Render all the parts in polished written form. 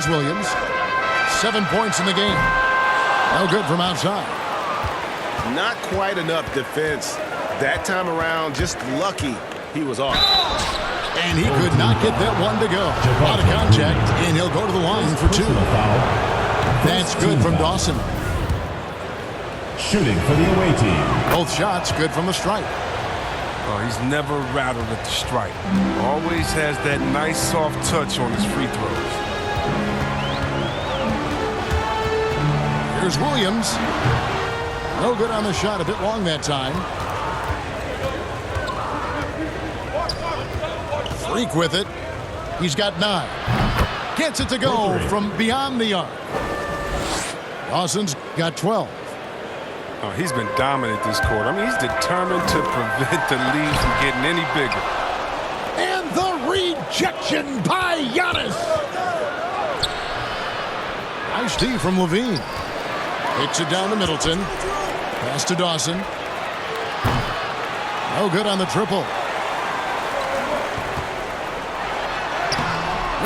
Here's Williams. 7 points in the game. No good from outside. Not quite enough defense. That time around, just lucky he was off. And he could not get that one to go. Out of contact, and he'll go to the line for 2. That's good from Dawson. Shooting for the away team. Both shots good from the stripe. Oh, he's never rattled at the stripe. Always has that nice soft touch on his free throws. Here's Williams. No good on the shot, a bit long that time. Freak with it. He's got 9. Gets it to go from beyond the arc. Dawson's got 12. Oh, he's been dominant this quarter. I mean, he's determined to prevent the lead from getting any bigger. And the rejection by Giannis. Nice D from Levine. Hits it down to Middleton. Pass to Dawson. No good on the triple.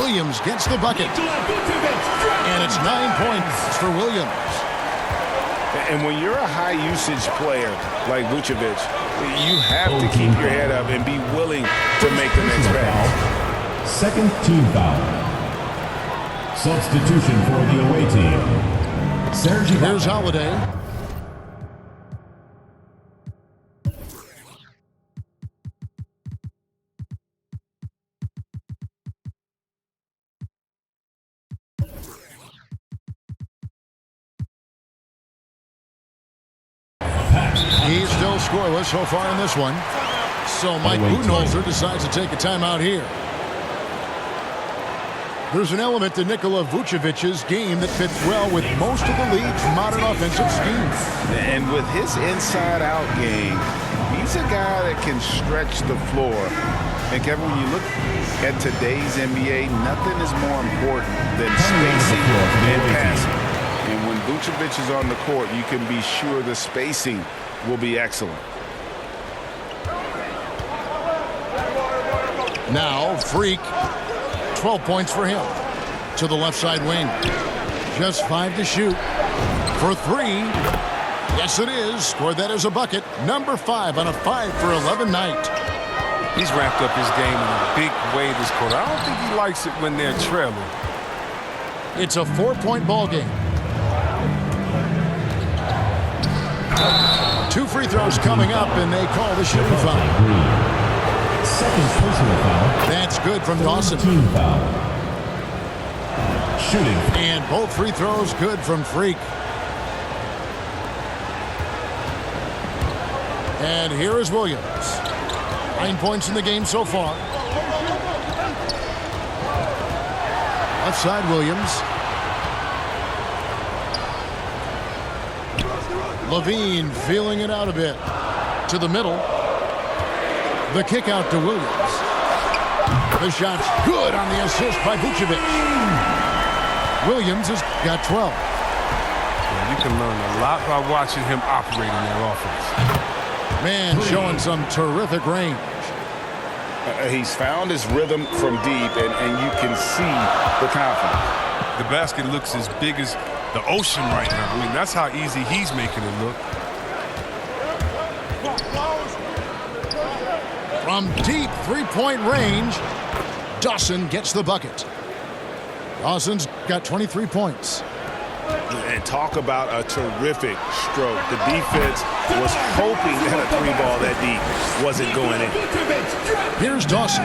Williams gets the bucket. And it's 9 points for Williams. And when you're a high-usage player like Vucevic, you have to keep your head up and be willing to make the next pass. Second team foul. Substitution for the away team. Serge Ibaka. Here's Holiday. He's still scoreless so far in this one. So Mike Budenholzer decides to take a timeout here. There's an element to Nikola Vucevic's game that fits well with most of the league's modern offensive schemes. And with his inside-out game, he's a guy that can stretch the floor. And Kevin, when you look at today's NBA, nothing is more important than spacing and passing. And when Vucevic is on the court, you can be sure the spacing will be excellent. Now, Freak. 12 points for him. To the left side wing. Just 5 to shoot. For 3. Yes, it is. Scored that as a bucket. Number 5 on a 5 for 11 night. He's ramped up his game in a big way this quarter. I don't think he likes it when they're trailing. It's a 4-point ball game. 2 free throws coming up, and they call the shooting foul. Second personal foul. That's good from Dawson. Team foul. Shooting. And both free throws good from Freak. And here is Williams. 9 points in the game so far. Left side Williams. Levine feeling it out a bit. To the middle. The kick out to Williams. The shot's good on the assist by Vucevic. Williams has got 12. Yeah, you can learn a lot by watching him operate in that offense. Man, showing some terrific range. He's found his rhythm from deep, and you can see the confidence. The basket looks as big as the ocean right now. I mean, that's how easy he's making it look. From deep three-point range, Dawson gets the bucket. Dawson's got 23 points. And talk about a terrific stroke. The defense was hoping that a 3-ball that deep wasn't going in. Here's Dawson.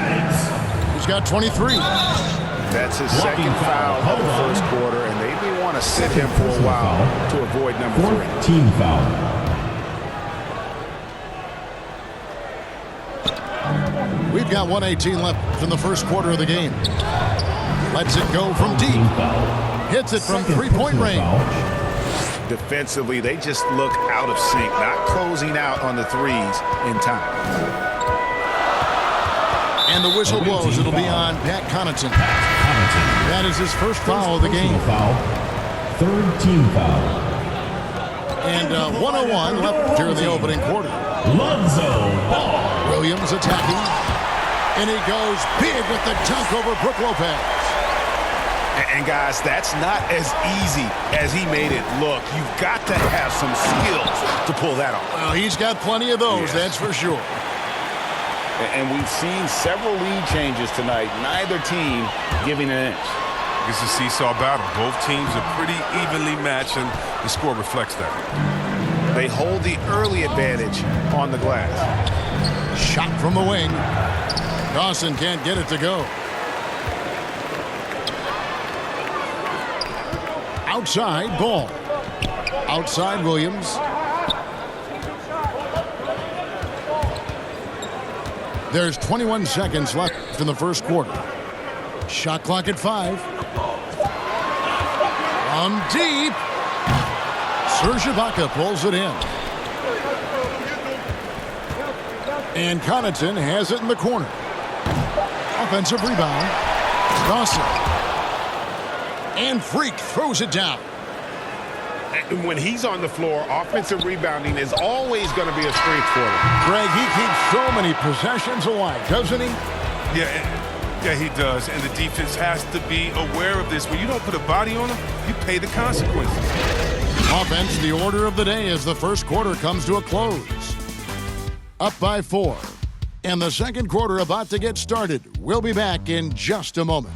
He's got 23. That's his second foul of the first quarter, and they may want to sit him for a while to avoid number 3. Team foul. We've got 1:18 left in the first quarter of the game. Lets it go from deep. Hits it from three-point range. Defensively, they just look out of sync, not closing out on the threes in time. And the whistle blows. It'll be on Pat Connaughton. That is his first foul of the game. Third team foul. And 1:01 left during the opening quarter. Lonzo Ball. Williams attacking. And he goes big with the dunk over Brook Lopez. And guys, that's not as easy as he made it look. You've got to have some skills to pull that off. Well, he's got plenty of those, that's for sure. And we've seen several lead changes tonight. Neither team giving an inch. It's a seesaw battle. Both teams are pretty evenly matched, and the score reflects that. They hold the early advantage on the glass. Shot from the wing. Dawson can't get it to go. Outside ball. Outside Williams. There's 21 seconds left in the first quarter. Shot clock at 5. From deep. Serge Ibaka pulls it in. And Connaughton has it in the corner. Offensive rebound. Dawson. And Freak throws it down. And when he's on the floor, offensive rebounding is always going to be a strength for him. Greg, he keeps so many possessions alive, doesn't he? Yeah, he does. And the defense has to be aware of this. When you don't put a body on him, you pay the consequences. Offense, the order of the day as the first quarter comes to a close. Up by 4. And the second quarter about to get started. We'll be back in just a moment.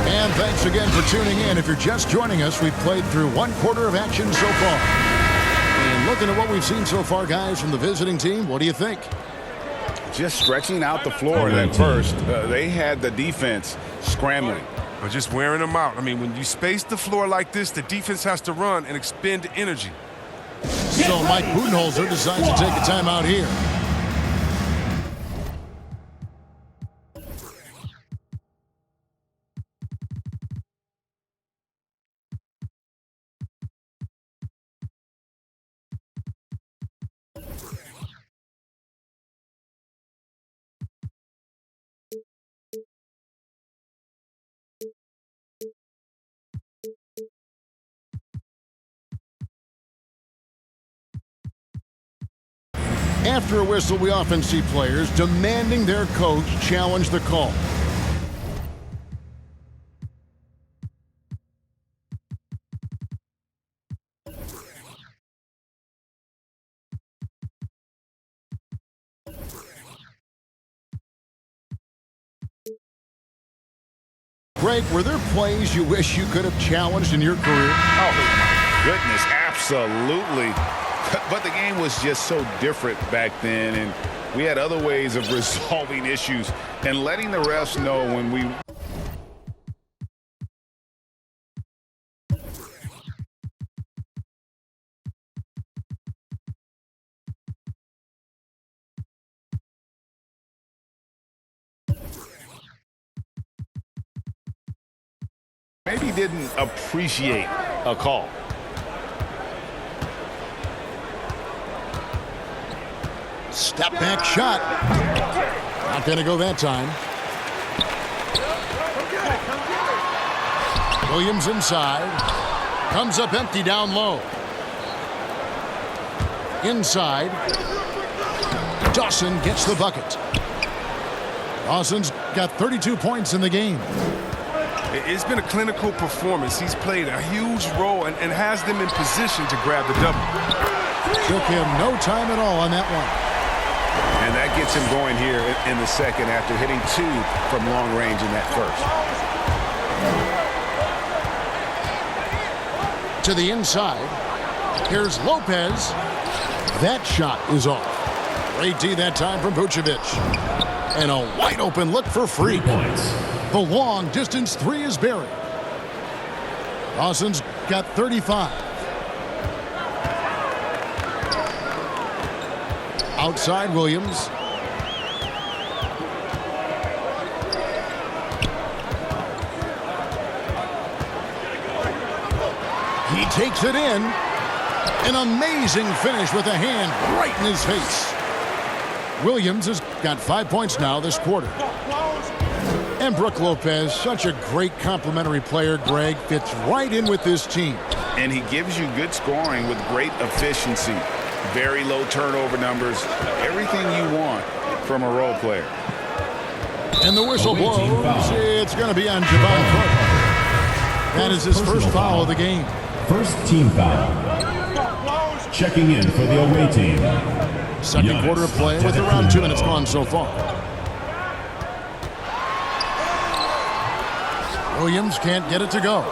And thanks again for tuning in. If you're just joining us, we've played through one quarter of action so far. And looking at what we've seen so far, guys, from the visiting team, what do you think? Just stretching out the floor at first. They had the defense scrambling. But just wearing them out. I mean, when you space the floor like this, the defense has to run and expend energy. So Mike Budenholzer decides to take a timeout here. After a whistle, we often see players demanding their coach challenge the call. Greg, were there plays you wish you could have challenged in your career? Oh, my goodness, absolutely. But the game was just so different back then, and we had other ways of resolving issues and letting the refs know when we... maybe didn't appreciate a call. Step back shot. Not going to go that time. Williams inside. Comes up empty down low. Inside. Dawson gets the bucket. Dawson's got 32 points in the game. It's been a clinical performance. He's played a huge role and has them in position to grab the double. Took him no time at all on that one. And that gets him going here in the second after hitting 2 from long range in that first. To the inside. Here's Lopez. That shot is off. Great D that time from Vucevic. And a wide open look for Freak. The long distance 3 is buried. Dawson's got 35. Outside Williams. He takes it in. An amazing finish with a hand right in his face. Williams has got 5 points now this quarter. And Brook Lopez, such a great complimentary player, Greg, fits right in with this team. And he gives you good scoring with great efficiency. Very low turnover numbers. Everything you want from a role player. And the whistle blows. It's going to be on Javon Carter. That is his first foul of the game. First team foul. Checking in for the away team. Second quarter of play with around 2 minutes gone so far. Williams can't get it to go.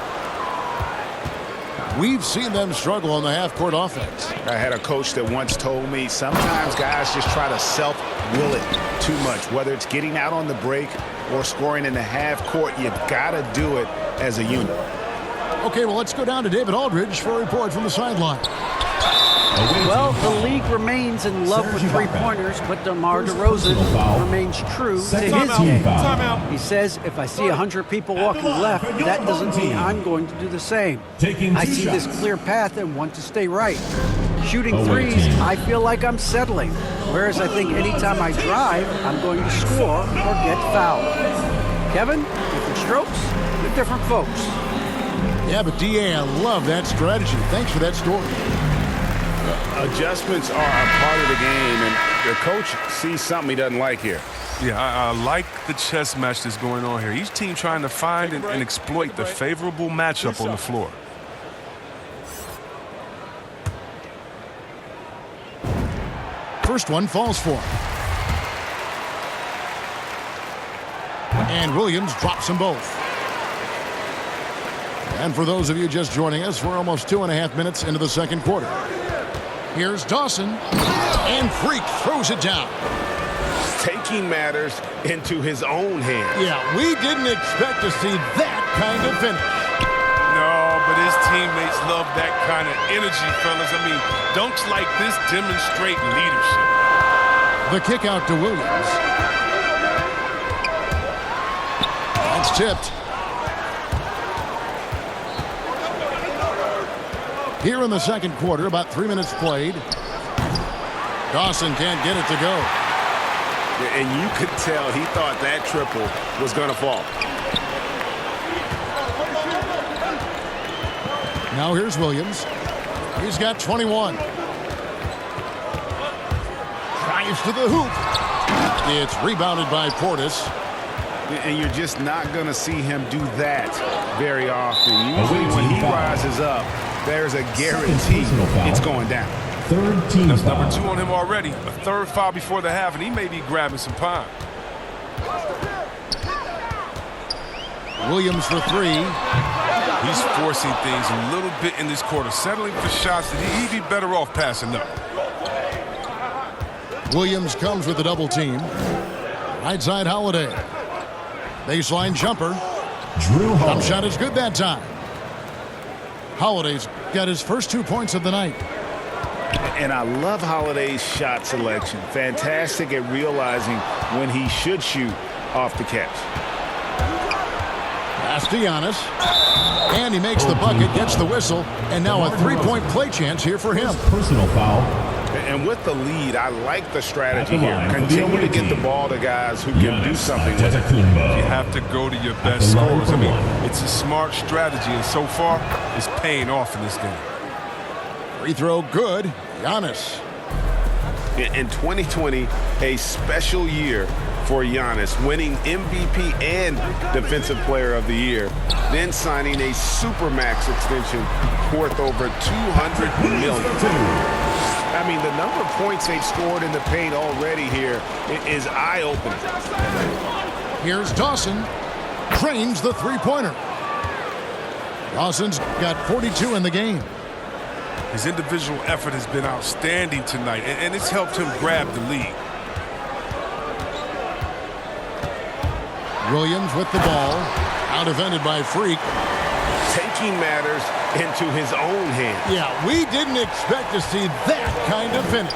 We've seen them struggle on the half-court offense. I had a coach that once told me sometimes guys just try to self-will it too much. Whether it's getting out on the break or scoring in the half-court, you've got to do it as a unit. Okay, well, let's go down to David Aldridge for a report from the sideline. Well, the league remains in love with three-pointers, but DeMar DeRozan remains true to his game. He says, if I see 100 people walking left, that doesn't mean I'm going to do the same. I see this clear path and want to stay right. Shooting threes, I feel like I'm settling, whereas I think anytime I drive, I'm going to score or get fouled. Kevin, different strokes for different folks. Yeah, but D.A., I love that strategy. Thanks for that story. Adjustments are a part of the game, and the coach sees something he doesn't like here. Yeah, I like the chess match that's going on here. Each team trying to find and exploit the favorable matchup on the floor. First one falls for him. And Williams drops them both. And for those of you just joining us, we're almost 2.5 minutes into the second quarter. Here's Dawson, and Freak throws it down. Taking matters into his own hands. Yeah, we didn't expect to see that kind of finish. No, but his teammates love that kind of energy, fellas. I mean, dunks like this demonstrate leadership. The kick out to Williams. That's tipped. Here in the second quarter, about 3 minutes played. Dawson can't get it to go. And you could tell he thought that triple was going to fall. Now here's Williams. He's got 21. Drives to the hoop. It's rebounded by Portis. And you're just not going to see him do that very often. Usually when he rises up, there's a guarantee it's going down. Third team That's foul. number 2 on him already. A third foul before the half, and he may be grabbing some pine. Williams for 3. He's forcing things a little bit in this quarter, settling for shots that he'd be better off passing up. Williams comes with the double team. Right side Holiday. Baseline jumper. Drew Jump Holiday. shot is good that time. Holiday's got his first 2 points of the night. And I love Holiday's shot selection. Fantastic at realizing when he should shoot off the catch. Pass to Giannis. And he makes the bucket, gets the whistle, and now a 3-point play chance here for him. Personal foul. And with the lead, I like the strategy At the here. line for the Continue to away get the team. ball to guys who can do something with it. Antetokounmpo. You have to go to your best the line scorers. for I mean, one. it's a smart strategy, and so far, it's paying off in this game. Free throw good. Giannis. In 2020, a special year for Giannis, winning MVP and Defensive Player of the Year, then signing a Supermax extension worth over $200 million. I mean, the number of points they've scored in the paint already here is eye-opening. Here's Dawson. Drains the three-pointer. Dawson's got 42 in the game. His individual effort has been outstanding tonight, and it's helped him grab the lead. Williams with the ball. Out defended by Freak. Taking matters into his own hands. Yeah, we didn't expect to see that kind of finish.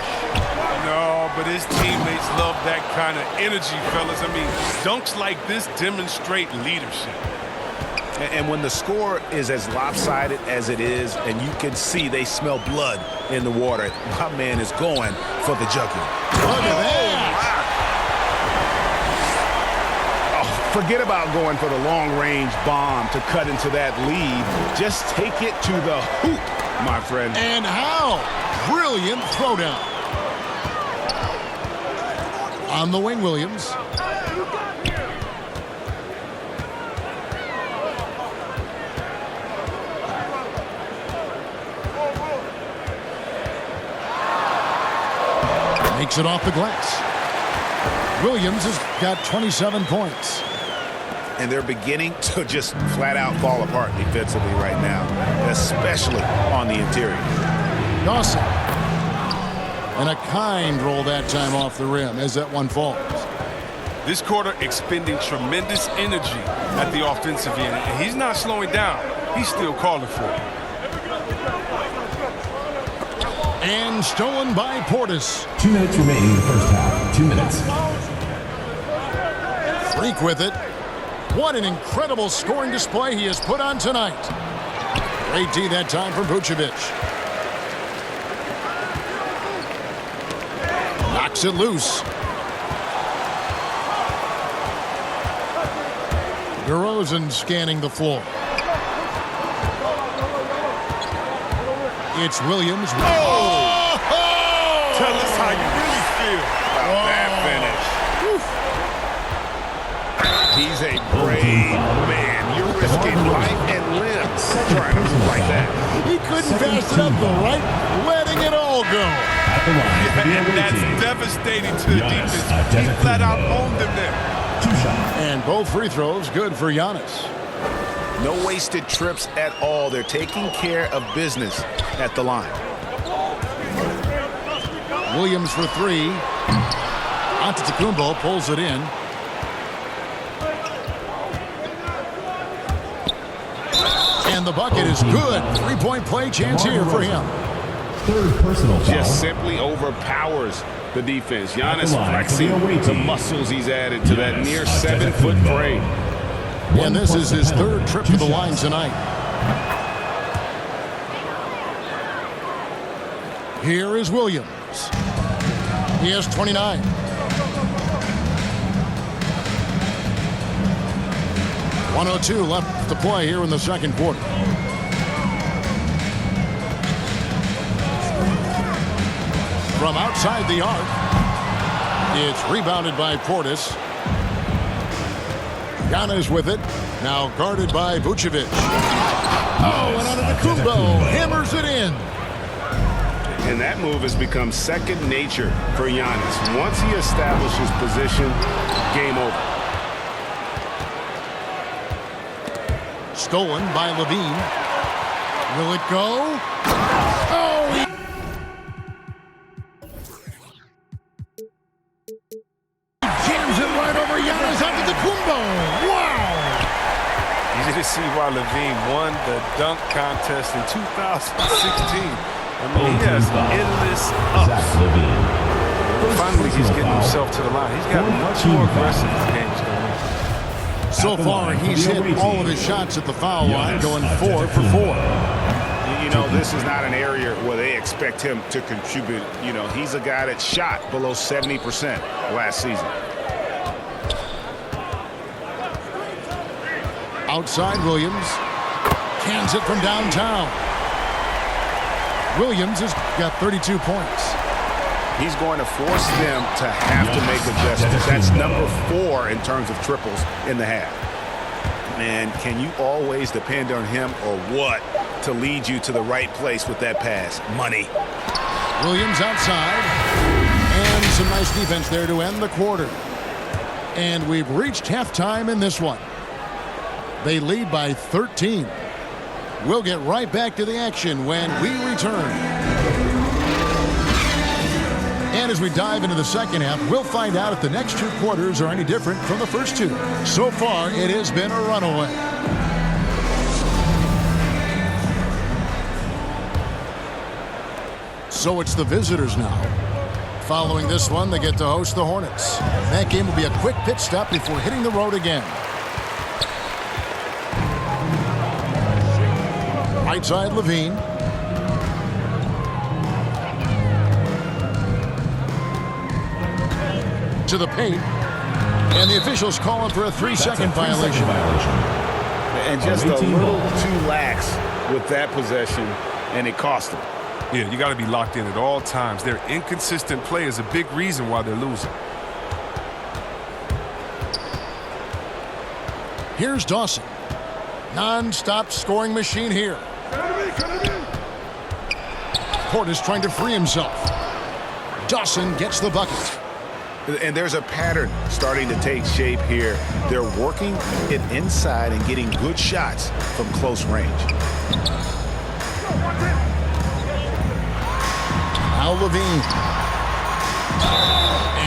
No, but his teammates love that kind of energy, fellas. I mean, dunks like this demonstrate leadership. And when the score is as lopsided as it is, and you can see they smell blood in the water, my man is going for the jugular. Look at that. Forget about going for the long-range bomb to cut into that lead. Just take it to the hoop my friend. And how? Brilliant throwdown. On the wing, Williams. Makes it off the glass. Williams has got 27 points. And they're beginning to just flat out fall apart defensively right now, especially on the interior. Dawson. And a kind roll that time off the rim as that one falls. This quarter expending tremendous energy at the offensive end. And he's not slowing down. He's still calling for it. And stolen by Portis. 2 minutes remaining in the first half. 2 minutes. Freak with it. What an incredible scoring display he has put on tonight. Great D that time from Vucevic. Knocks it loose. DeRozan scanning the floor. It's Williams. Oh! Tell us how you really feel about that finish. He's a brave man. You're risking life and limbs trying to move like that. He couldn't pass it up the right, letting it all go. And that's devastating to the defense. He flat out owned them there. 2 shots. And both free throws good for Giannis. No wasted trips at all. They're taking care of business at the line. Williams for three. Antetokounmpo pulls it in. And the bucket is good. 3-point play chance here for him. Third personal foul. Just simply overpowers the defense. Giannis flexing the muscles he's added to that near 7-foot frame. And this is his third trip to the line tonight. Here is Williams. He has 29. .102 left to play here in the second quarter. From outside the arc, it's rebounded by Portis. Giannis with it, now guarded by Vucevic. Oh, and Antetokounmpo hammers it in. And that move has become second nature for Giannis. Once he establishes position, game over. Stolen by Levine. Will it go? Oh, he jams it right over Giannis Antetokounmpo. Wow! Easy to see why Levine won the dunk contest in 2016. I mean, he has endless ups. Finally, he's getting himself to the line. He's got much more aggressive as the game's going on. So far, he's hit all of his shots at the foul line, going 4 for 4. You know, this is not an area where they expect him to contribute. You know, he's a guy that shot below 70% last season. Outside Williams. Cans it from downtown. Williams has got 32 points. He's going to force them to have to make adjustments. That's number 4 in terms of triples in the half. Man, can you always depend on him or what to lead you to the right place with that pass? Money. Williams outside. And some nice defense there to end the quarter. And we've reached halftime in this one. They lead by 13. We'll get right back to the action when we return. And as we dive into the second half, we'll find out if the next 2 quarters are any different from the first 2. So far, it has been a runaway. So it's the visitors now. Following this one, they get to host the Hornets. That game will be a quick pit stop before hitting the road again. Right side, Levine. To the paint. And the officials calling for a 3-second violation. And just a little too lax with that possession. and it cost them. Yeah, you got to be locked in at all times. Their inconsistent play is a big reason why they're losing. Here's Dawson. Non-stop scoring machine here. Portis trying to free himself. Dawson gets the bucket. And there's a pattern starting to take shape here. They're working it inside and getting good shots from close range. Al Levine.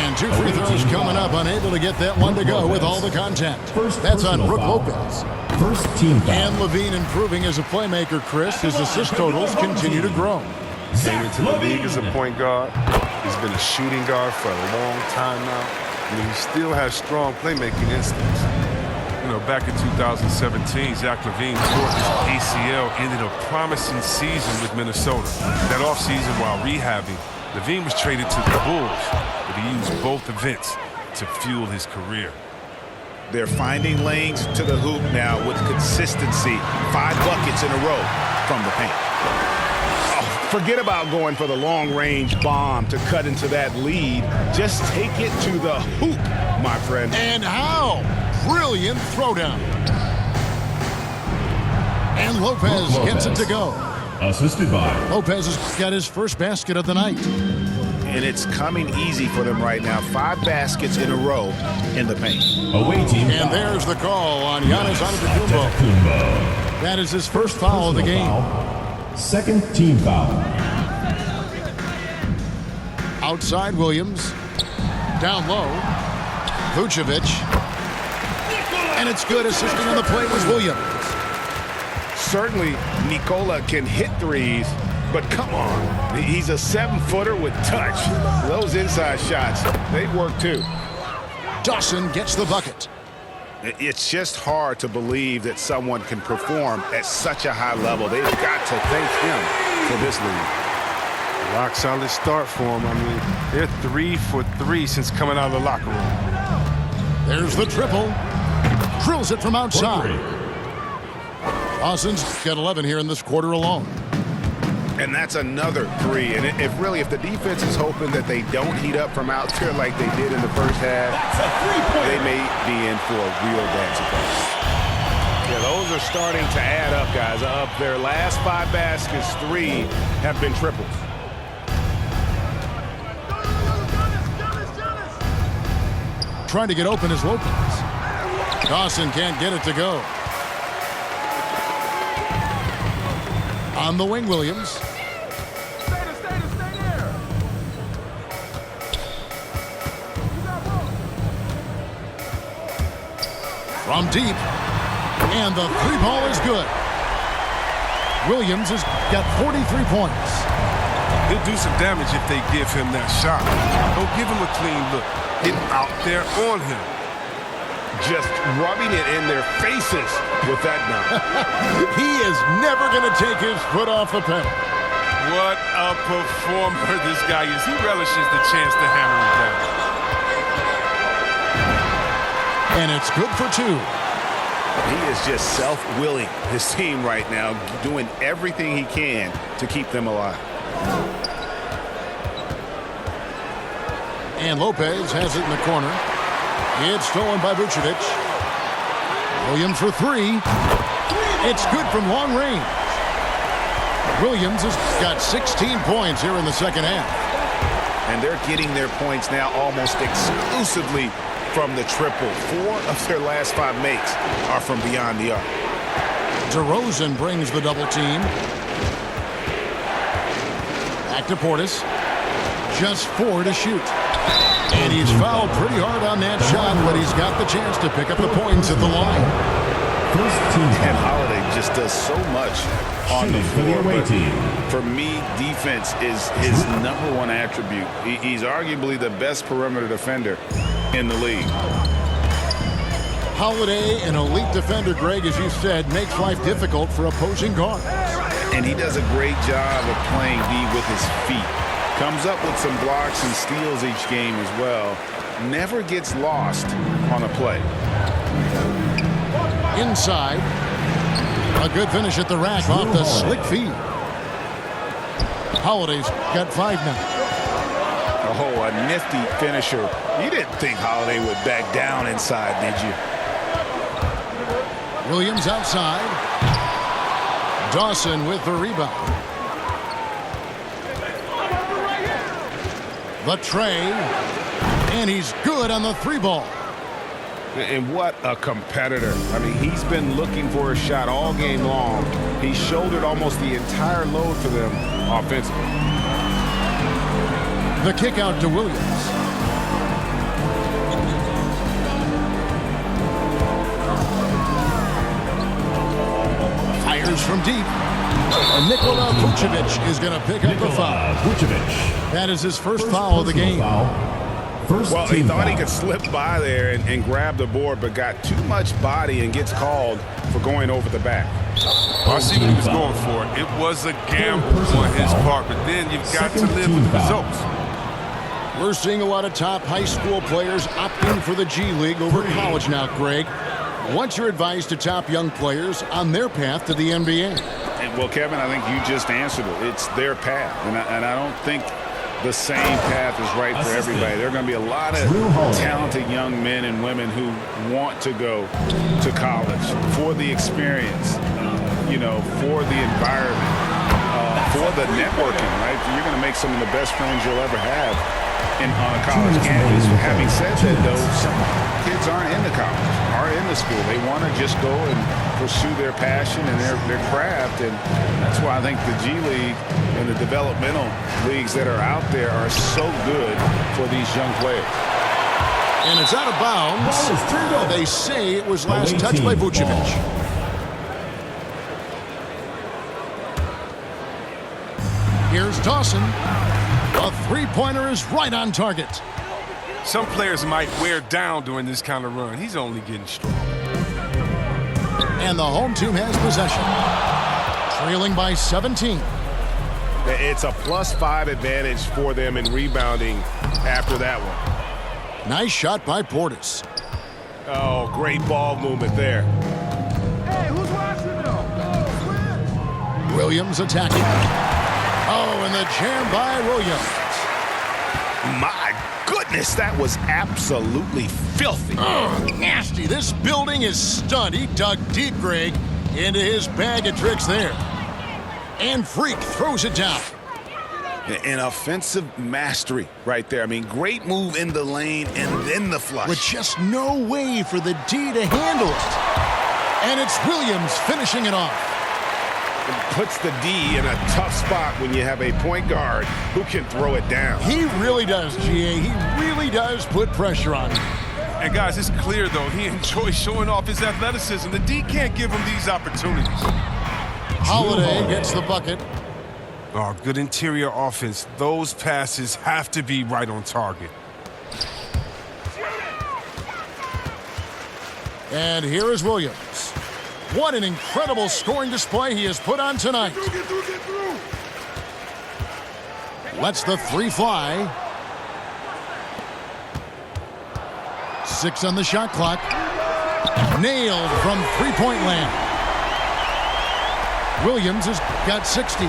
And 2 free throws coming up. Unable to get that one to go with all the contact. That's on Brook Lopez. First team foul. And Levine improving as a playmaker, Chris. His assist totals continue to grow. Came into the league as a point guard. He's been a shooting guard for a long time now. And he still has strong playmaking instincts. You know, back in 2017, Zach LaVine tore his ACL, ended a promising season with Minnesota. That offseason, while rehabbing, LaVine was traded to the Bulls, but he used both events to fuel his career. They're finding lanes to the hoop now with consistency. 5 buckets in a row from the paint. Forget about going for the long-range bomb to cut into that lead. Just take it to the hoop, my friend. And how? Brilliant throwdown. And Lopez gets it to go. Assisted by Lopez has got his first basket of the night. And it's coming easy for them right now. 5 baskets in a row in the paint. away team And foul. there's the call on Giannis Antetokounmpo. Antetokounmpo. That is his first foul of the game. Foul. Second team foul. Outside Williams. Down low. Vucevic. And it's good. Assisting on the play was Williams. Certainly, Nikola can hit threes, but come on. He's a 7-footer with touch. Those inside shots, they work too. Dawson gets the bucket. It's just hard to believe that someone can perform at such a high level. They've got to thank him for this lead. Rock solid start for them. I mean, they're 3 for 3 since coming out of the locker room. There's the triple. Drills it from outside. Dawson's got 11 here in this quarter alone. And that's another 3. And if the defense is hoping that they don't heat up from out there like they did in the first half, they may be in for a real bad surprise. Yeah, those are starting to add up, guys. Of their last 5 baskets, 3 have been triples. Trying to get open is Lopez. Dawson can't get it to go. On the wing, Williams. From deep. And the 3-ball is good. Williams has got 43 points. He'll do some damage if they give him that shot. Don't give him a clean look. Get out there on him. Just rubbing it in their faces with that dunk. He is never going to take his foot off the pedal. What a performer this guy is. He relishes the chance to hammer him down. And it's good for 2. He is just self-willing, his team right now, doing everything he can to keep them alive. And Lopez has it in the corner. It's stolen by Vucevic. Williams for 3. It's good from long range. Williams has got 16 points here in the second half. And they're getting their points now almost exclusively from the triple. 4 of their last 5 makes are from beyond the arc. DeRozan brings the double team. Back to Portis. Just 4 to shoot. And he's fouled pretty hard on that shot, but he's got the chance to pick up the points at the line. First team And foul. Holiday just does so much on the Shooting for the floor. away But team. for me, defense is his #1 attribute. He's arguably the best perimeter defender in the league. Holiday, an elite defender, Greg, as you said, makes life difficult for opposing guards. And he does a great job of playing D with his feet. Comes up with some blocks and steals each game as well. Never gets lost on a play. Inside. A good finish at the rack off the slick feed. Holiday's got 5 now. Oh, a nifty finisher. You didn't think Holiday would back down inside, did you? Williams outside. Dawson with the rebound. The tray. And he's good on the 3-ball. And what a competitor. I mean, he's been looking for a shot all game long. He shouldered almost the entire load for them offensively. The kick out to Williams. Fires from deep. Nikola Vucevic is going to pick up the foul. Vucevic. That is his first foul of the game. Well, he thought he could slip by there and grab the board, but got too much body and gets called for going over the back. I see what he was going for. It was a gamble on his part, but then you've got to live with the results. We're seeing a lot of top high school players opting for the G League over college now, Greg. What's your advice to top young players on their path to the NBA? Well, Kevin, I think you just answered it. It's their path, and I don't think the same path is right for everybody. There are going to be a lot of talented young men and women who want to go to college for the experience, for the environment, for the networking, right? You're going to make some of the best friends you'll ever have on a college campus. Having said that, though, some kids aren't into college, aren't into school. They want to just go and pursue their passion and their craft, and that's why I think the G League and the developmental leagues that are out there are so good for these young players. And it's out of bounds. They say it was last touched by Vucevic. Here's Dawson. A 3-pointer is right on target. Some players might wear down during this kind of run. He's only getting strong. And the home team has possession. Trailing by 17. It's a +5 advantage for them in rebounding after that one. Nice shot by Portis. Oh, great ball movement there. Hey, who's watching them? Williams attacking. Oh, and the jam by Williams. My goodness, that was absolutely filthy. Oh, nasty. This building is stunned. He dug deep, Greg, into his bag of tricks there. And Freak throws it down. An offensive mastery right there. I mean, great move in the lane and then the flush. With just no way for the D to handle it. And it's Williams finishing it off. It puts the D in a tough spot when you have a point guard who can throw it down. He really does, GA. He really does put pressure on him. And guys, it's clear, though, he enjoys showing off his athleticism. The D can't give him these opportunities. Holiday gets the bucket. Oh, good interior offense. Those passes have to be right on target. And here is Williams. What an incredible scoring display he has put on tonight. Lets the 3 fly. 6 on the shot clock. Nailed from 3-point land. Williams has got 60.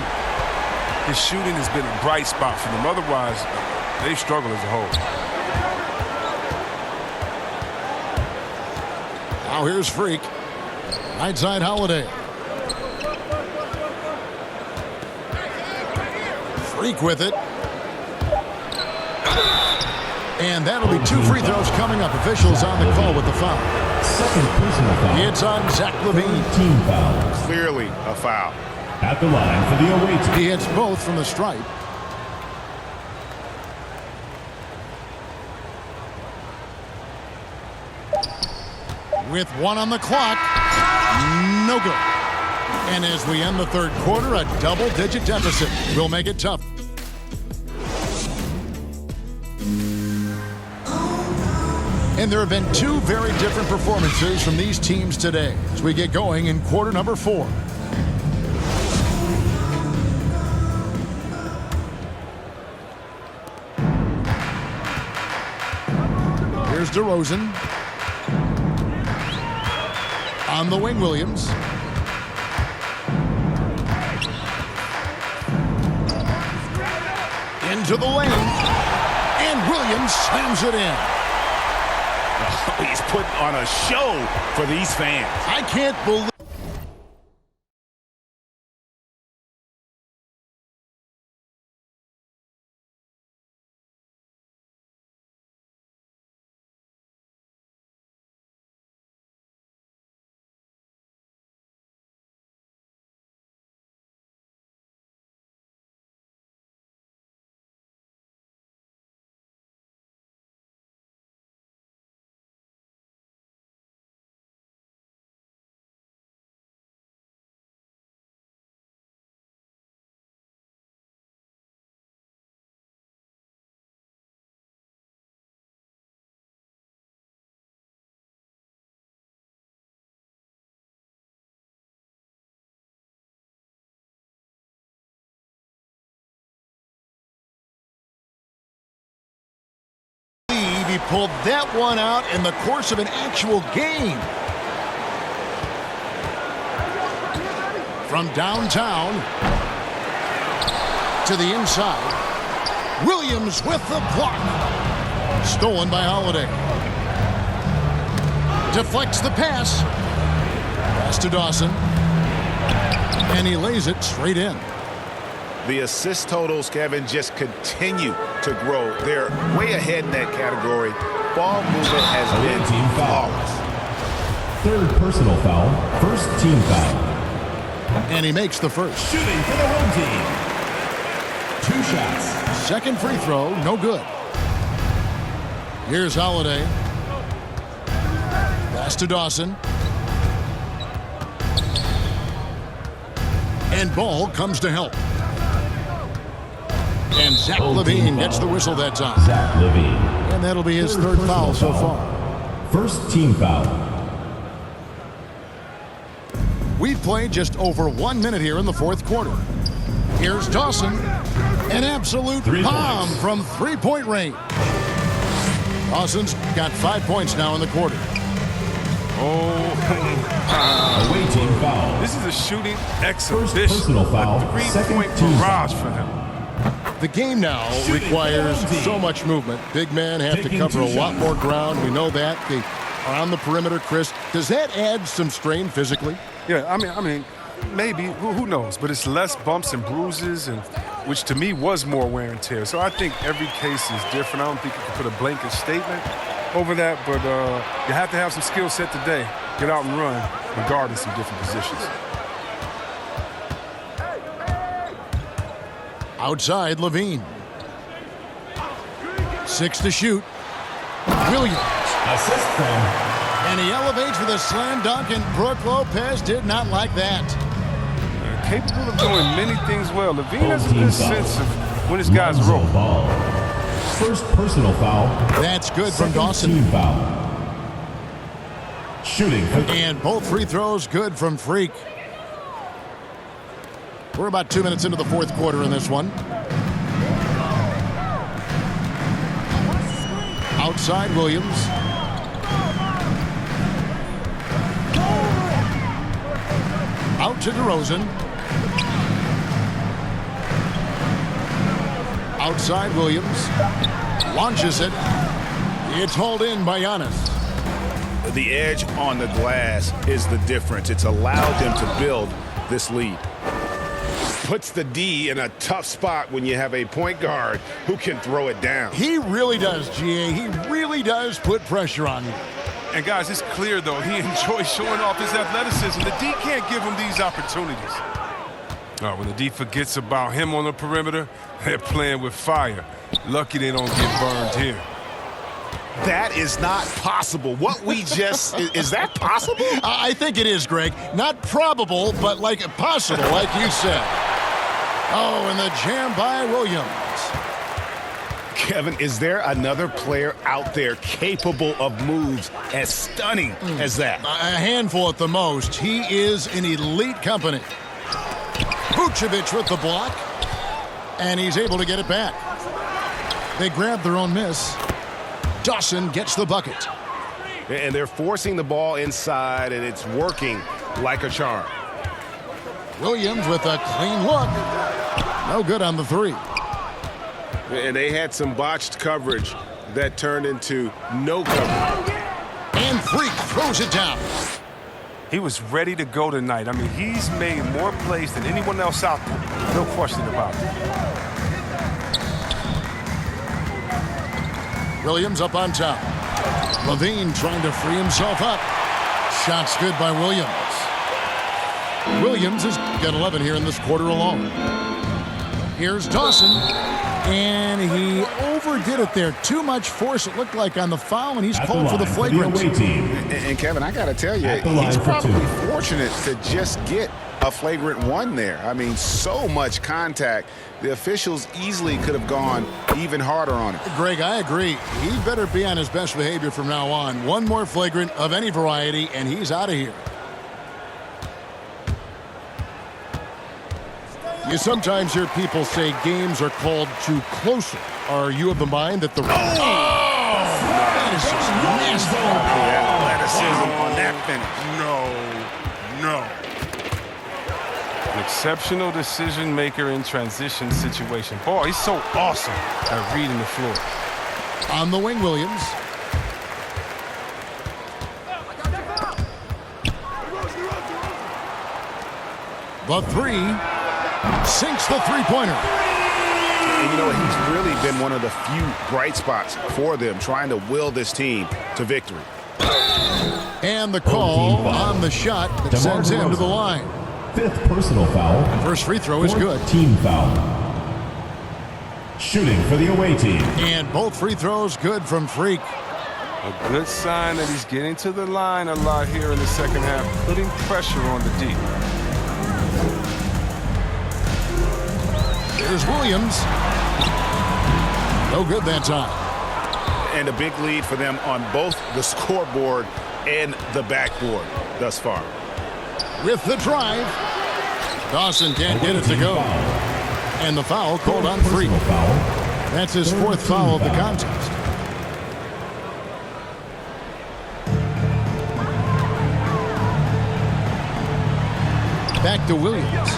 His shooting has been a bright spot for them. Otherwise, they've struggled as a whole. Now here's Freak. Right side Holiday. Freak with it. And that'll be 2 free throws coming up. Officials on the call with the foul. Second personal foul. It's on Zach LaVine. Team foul. Clearly a foul. At the line for the away team. He hits both from the stripe. With 1 on the clock, no good. And as we end the third quarter, a double-digit deficit will make it tough. And there have been 2 very different performances from these teams today as we get going in quarter number 4. Here's DeRozan. On the wing, Williams. Into the lane. And Williams slams it in. Oh, he's putting on a show for these fans. I can't believe. He pulled that one out in the course of an actual game. From downtown to the inside. Williams with the block. Stolen by Holiday. Deflects the pass. Pass to Dawson. And he lays it straight in. The assist totals, Kevin, just continue to grow. They're way ahead in that category. Ball movement has been Team foul. flawless. Third personal foul. First team foul. And he makes the first. Shooting for the home team. 2 shots. Second free throw, no good. Here's Holiday. Pass to Dawson. And Ball comes to help. And Zach LaVine gets the whistle that time. Zach LaVine. And that'll be his third foul so far. First team foul. We've played just over 1 minute here in the fourth quarter. Here's Dawson. An absolute 3 bomb points. from three-point range. Dawson's got 5 points now in the quarter. Away team foul. This is a shooting First exhibition. personal foul. A Second three-point team barrage foul. for him. The game now requires so much movement. Big men have to Taking cover a 2 lot shots. more ground. We know that. They are on the perimeter, Chris. Does that add some strain physically? Yeah, I mean, maybe. Who knows? But it's less bumps and bruises, and which to me was more wear and tear. So I think every case is different. I don't think you can put a blanket statement over that, but you have to have some skill set today. Get out and run, regardless of different positions. Outside, LaVine. 6 to shoot. Williams. Assist from And he elevates with a slam dunk, and Brook Lopez did not like that. Capable of doing many things well. LaVine has a Team good foul. sense of when his guys Lonzo roll. Ball. First personal foul. That's good from Second Dawson. team foul. Shooting for And both free throws good from Freak. We're about 2 minutes into the fourth quarter in this one. Outside, Williams. Out to DeRozan. Outside, Williams. Launches it. It's hauled in by Giannis. The edge on the glass is the difference. It's allowed them to build this lead. Puts the D in a tough spot when you have a point guard who can throw it down. He really does, GA. He really does put pressure on you. And guys, it's clear though he enjoys showing off his athleticism. The D can't give him these opportunities. When the D forgets about him on the perimeter, they're playing with fire. Lucky they don't get burned here. That is not possible. What we just is that possible? I think it is, Greg. Not probable, but like possible, like you said. Oh, and the jam by Williams. Kevin, is there another player out there capable of moves as stunning as that? A handful at the most. He is in elite company. Vucevic with the block, and he's able to get it back. They grab their own miss. Dawson gets the bucket. And they're forcing the ball inside, and it's working like a charm. Williams with a clean look. No good on the three. And they had some botched coverage that turned into no coverage. And Freak throws it down. He was ready to go tonight. I mean, he's made more plays than anyone else out there. No question about it. Williams up on top. Levine trying to free himself up. Shot's good by Williams. Williams has got 11 here in this quarter alone. Here's Dawson. And he overdid it there. Too much force, it looked like, on the foul, and he's called for the flagrant. And Kevin, I got to tell you, he's probably fortunate to just get a flagrant one there. I mean, so much contact. The officials easily could have gone even harder on it. Greg, I agree. He better be on his best behavior from now on. One more flagrant of any variety, and he's out of here. You sometimes hear people say games are called too closer. Are you of the mind that the... That is just nasty. Athleticism on that finish. No. An exceptional decision maker in transition situation. Boy, he's so awesome at reading the floor. On the wing, Williams. The three sinks the three-pointer. And you know, he's really been one of the few bright spots for them, trying to will this team to victory. And the call on the shot that sends him to the line. 5th personal foul. First free throw is good. Team foul. Shooting for the away team. And both free throws good from Freak. A good sign that he's getting to the line a lot here in the second half, putting pressure on the D. Here's Williams. No good that time. And a big lead for them on both the scoreboard and the backboard thus far. With the drive, Dawson can't get it to go. And the foul called on Freak. That's his 4th foul of the contest. Back to Williams.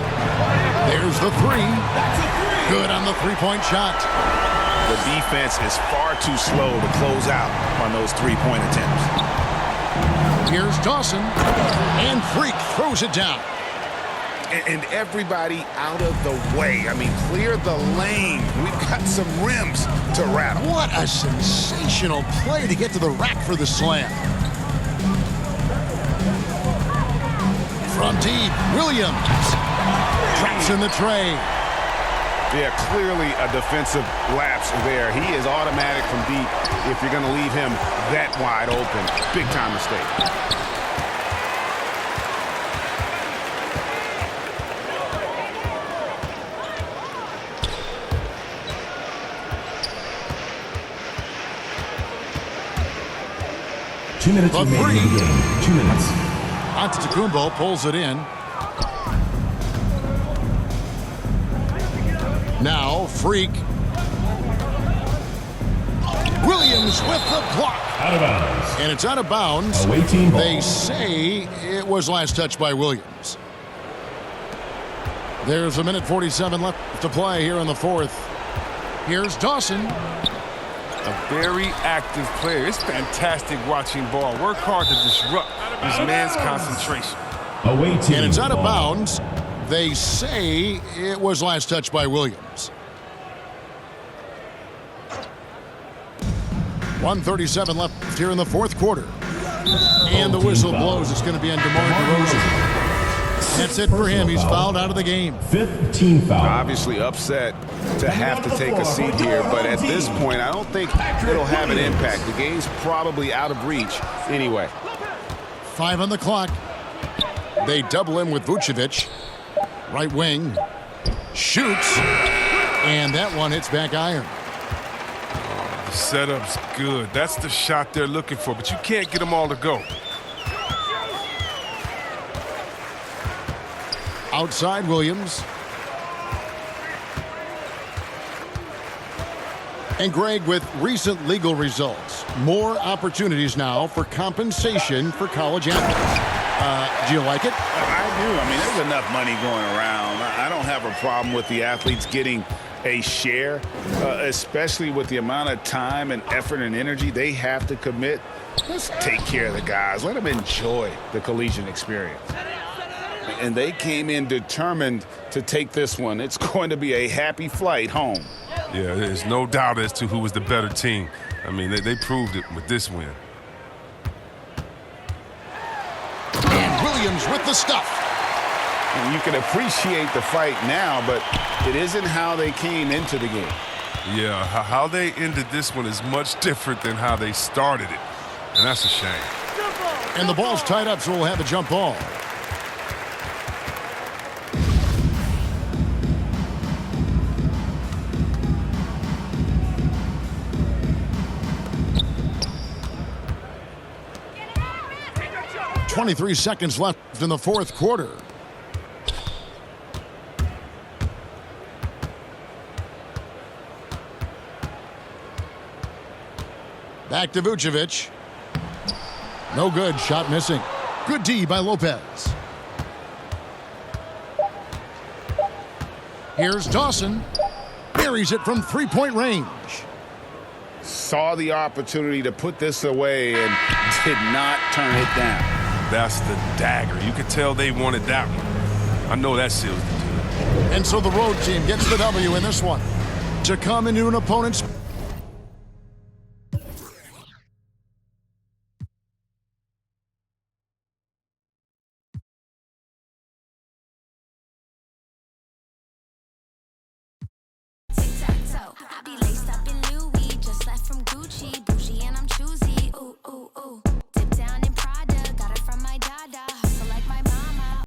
There's the three. Good on the three-point shot. The defense is far too slow to close out on those three-point attempts. Here's Dawson. And Freak throws it down. And everybody out of the way. I mean, clear the lane. We've got some rims to rattle. What a sensational play to get to the rack for the slam. From deep, Williams traps in the tray. Yeah, clearly a defensive lapse there. He is automatic from deep if you're going to leave him that wide open. Big time mistake. Two minutes The remaining in the game. 2 minutes. Antetokounmpo pulls it in. Now, Freak. Williams with the block. Out of bounds. And it's out of bounds. Away team ball. They say it was last touched by Williams. There's a minute 47 left to play here in the 4th. Here's Dawson. A very active player. It's fantastic watching ball. Work hard to disrupt his man's concentration. Away team And it's out of ball. bounds. They say it was last touched by Williams. 1:37 left here in the 4th quarter. And the whistle blows. It's going to be on DeMar DeRozan. That's it for him. He's fouled out of the game. 5th team foul. Obviously upset to have to take a seat here, but at this point, I don't think it'll have an impact. The game's probably out of reach anyway. 5 on the clock. They double him with Vucevic. Right wing. Shoots. And that one hits back iron. The setup's good. That's the shot they're looking for, but you can't get them all to go. Outside Williams. And Greg, with recent legal results, more opportunities now for compensation for college athletes. Do you like it? I do. I mean, there's enough money going around. I don't have a problem with the athletes getting a share, especially with the amount of time and effort and energy they have to commit. Let's take care of the guys. Let them enjoy the collegiate experience. And they came in determined to take this one. It's going to be a happy flight home. Yeah, there's no doubt as to who was the better team. I mean, they proved it with this win. And Williams with the stuff. And you can appreciate the fight now, but it isn't how they came into the game. Yeah, how they ended this one is much different than how they started it. And that's a shame. And the ball's tied up, so we'll have a jump ball. .23 seconds left in the fourth quarter. Back to Vucevic. No good. Shot missing. Good D by Lopez. Here's Dawson. Buries it from three-point range. Saw the opportunity to put this away and did not turn it down. That's the dagger. You could tell they wanted that one. I know that seals the deal. And so the road team gets the W in this one. To come into an opponent's Tic-tac-toe, I be laced up in Louis, just left from Gucci, bougie and I'm choosy. Ooh, ooh, ooh.